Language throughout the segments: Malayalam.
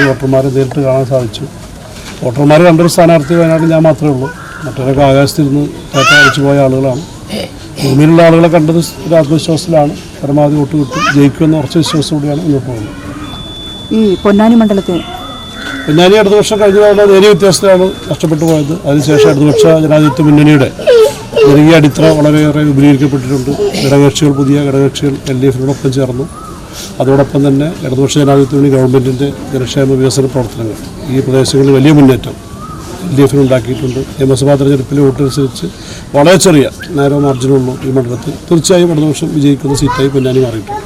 വോട്ടർമാരെ നേരിട്ട് കാണാൻ സാധിച്ചു. വോട്ടർമാർ കണ്ടൊരു സ്ഥാനാർത്ഥി വയനാട്ടിൽ ഞാൻ മാത്രമേ ഉള്ളൂ. മറ്റൊരൊക്കെ ആകാശത്തിരുന്ന് ഡാറ്റ അടിച്ചു പോയ ആളുകളാണ്. ഭൂമിയിലുള്ള ആളുകളെ കണ്ടത് ഒരു ആത്മവിശ്വാസത്തിലാണ്. പരമാവധി വോട്ട് കിട്ടും, ജയിക്കുമെന്ന ഉറച്ച വിശ്വാസത്തോടെയാണ് മുന്നോട്ട് പോകുന്നത്. ഈ പൊന്നാനി മണ്ഡലത്തിൽ പൊന്നാനി അടുത്ത വർഷം കഴിഞ്ഞ തവണ നേരിയ വ്യത്യാസത്തിലാണ് നഷ്ടപ്പെട്ടു പോയത്. അതിനുശേഷം ഇടതുപക്ഷ ജനാധിപത്യ മുന്നണിയുടെ ജനകീയ അടിത്തറ വളരെയേറെ വിപുലീകരിക്കപ്പെട്ടിട്ടുണ്ട്. പുതിയ ഘടകകക്ഷികൾ LDFിനോടൊപ്പം ചേർന്നു. അതോടൊപ്പം തന്നെ ഇടതുപക്ഷ ജനാധിപത്യ മുന്നണി ഗവൺമെൻറ്റിൻ്റെ ജനക്ഷേമ വികസന പ്രവർത്തനങ്ങൾ ഈ പ്രദേശങ്ങളിൽ വലിയ മുന്നേറ്റം LDFിനുണ്ടാക്കിയിട്ടുണ്ട്. നിയമസഭാ തെരഞ്ഞെടുപ്പിലെ വോട്ടനുസരിച്ച് വളരെ ചെറിയ നാരോ മാർജിനുള്ളൂ ഈ മണ്ഡലത്തിൽ. തീർച്ചയായും ഇടതുപക്ഷം വിജയിക്കുന്ന സീറ്റായി പൊന്നാനി മാറിയിട്ടുണ്ട്.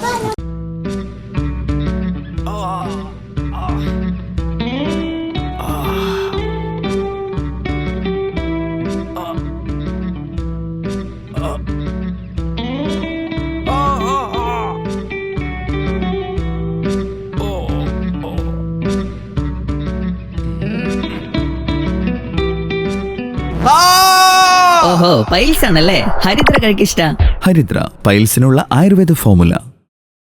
ഓഹോ, പൈൽസ് ആണല്ലേ. ഹരിദ്ര കഴിക്കിഷ്ട. ഹരിദ്ര പൈൽസിനുള്ള ആയുർവേദ ഫോർമുല.